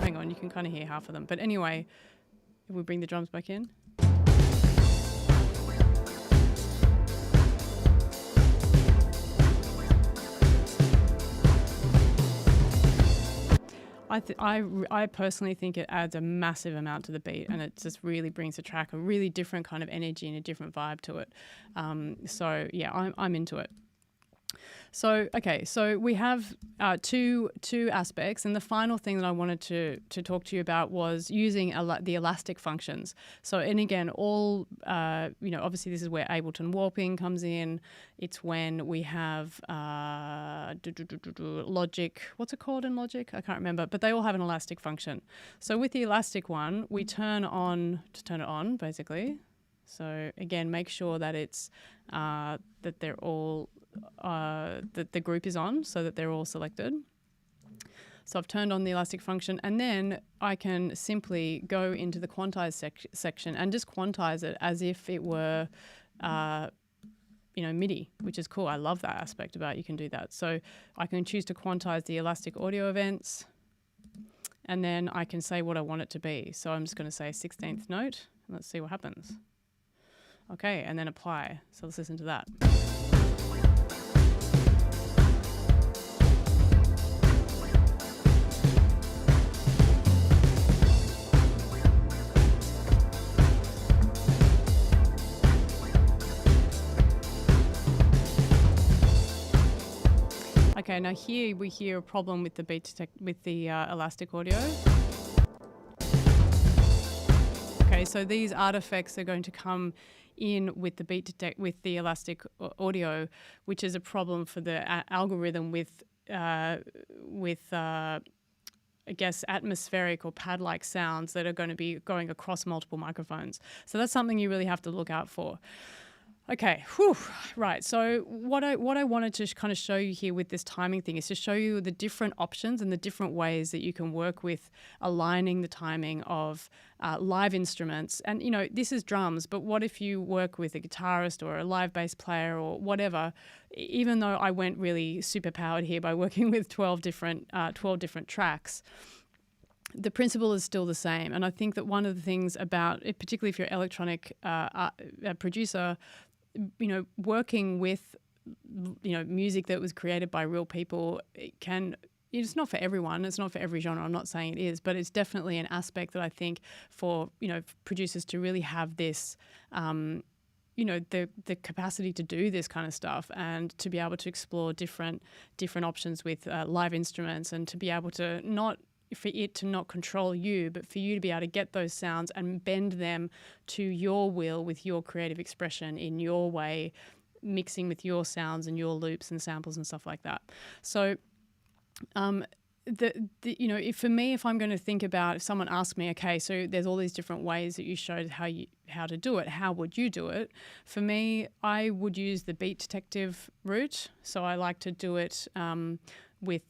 Hang on, you can kind of hear half of them. But anyway, if we bring the drums back in. I personally think it adds a massive amount to the beat, and it just really brings the track a really different kind of energy and a different vibe to it. So yeah, I'm into it. So, okay, so we have two aspects, and the final thing that I wanted to talk to you about was using the elastic functions. So, and again, all, obviously this is where Ableton warping comes in. It's when we have Logic. What's it called in Logic? I can't remember, but they all have an elastic function. So with the elastic one, we turn it on, basically. So again, make sure that it's that they're all that the group is on, so that they're all selected. So I've turned on the elastic function, and then I can simply go into the quantize section and just quantize it as if it were MIDI, which is cool. I love that aspect about it. You can do that. So I can choose to quantize the elastic audio events, and then I can say what I want it to be. So I'm just going to say 16th note, and let's see what happens. Okay, and then apply. So let's listen to that. Okay, now here we hear a problem with the elastic audio. Okay, so these artifacts are going to come in with the with the elastic audio, which is a problem for the algorithm with I guess atmospheric or pad-like sounds that are going to be going across multiple microphones. So that's something you really have to look out for. Okay, right. So what I wanted to kind of show you here with this timing thing is to show you the different options and the different ways that you can work with aligning the timing of live instruments. And, this is drums, but what if you work with a guitarist or a live bass player or whatever? Even though I went really super powered here by working with 12 different tracks, the principle is still the same. And I think that one of the things about it, particularly if you're an electronic producer, working with, music that was created by real people, it's not for everyone. It's not for every genre. I'm not saying it is, but it's definitely an aspect that I think for, producers to really have this, the capacity to do this kind of stuff, and to be able to explore different options with live instruments, and to be able to not control you, but for you to be able to get those sounds and bend them to your will with your creative expression in your way, mixing with your sounds and your loops and samples and stuff like that. So, if for me, if I'm going to think about, if someone asks me, okay, so there's all these different ways that you showed how to do it, how would you do it? For me, I would use the beat detective route. So I like to do it with.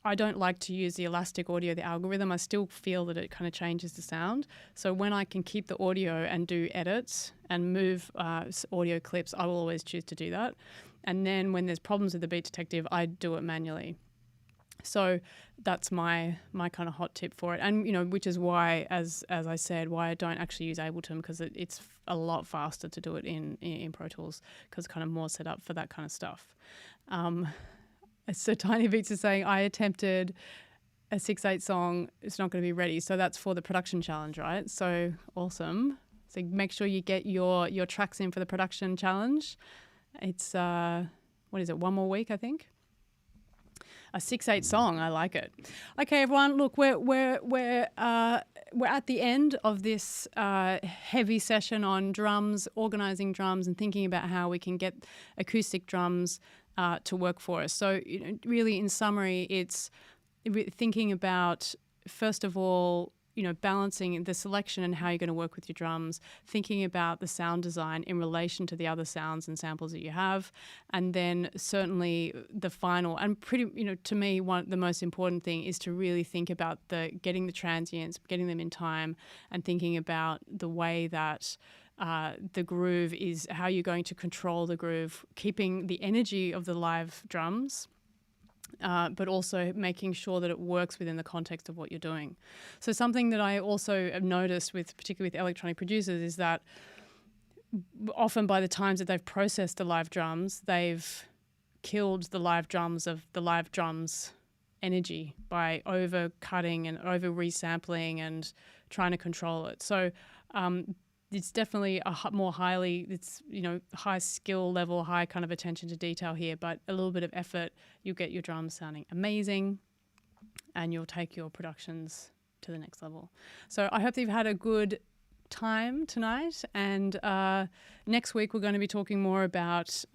I don't like to use the elastic audio, the algorithm. I still feel that it kind of changes the sound. So when I can keep the audio and do edits and move audio clips, I will always choose to do that. And then when there's problems with the beat detective, I do it manually. So that's my kind of hot tip for it. And, which is why, as I said, why I don't actually use Ableton, because it's a lot faster to do it in Pro Tools, because it's kind of more set up for that kind of stuff. So Tiny Beats is saying, I attempted a 6/8 song. It's not going to be ready. So that's for the production challenge, right? So awesome. So make sure you get your tracks in for the production challenge. It's, 1 more week, I think? A 6/8 song. I like it. Okay, everyone. Look, we're we're at the end of this heavy session on drums, organizing drums, and thinking about how we can get acoustic drums to work for us. So, really, in summary, it's thinking about, first of all, balancing the selection and how you're going to work with your drums, thinking about the sound design in relation to the other sounds and samples that you have, and then certainly the final and to me, the most important thing is to really think about getting the transients, getting them in time, and thinking about the way that the groove is, how you're going to control the groove, keeping the energy of the live drums, but also making sure that it works within the context of what you're doing. So something that I also have noticed, particularly with electronic producers, is that often by the times that they've processed the live drums, they've killed the live drums of the live drums energy by over-cutting and over-resampling and trying to control it. So it's definitely high skill level, high kind of attention to detail here, but a little bit of effort, you'll get your drums sounding amazing and you'll take your productions to the next level. So I hope that you've had a good time tonight, and next week we're going to be talking more about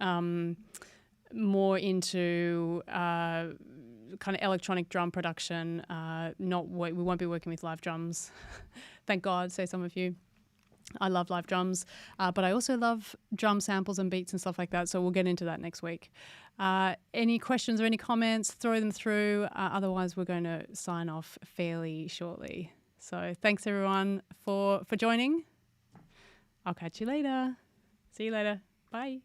more into kind of electronic drum production. We won't be working with live drums. Thank God, say some of you. I love live drums, but I also love drum samples and beats and stuff like that. So we'll get into that next week. Any questions or any comments, throw them through. Otherwise, we're going to sign off fairly shortly. So thanks, everyone, for joining. I'll catch you later. See you later. Bye.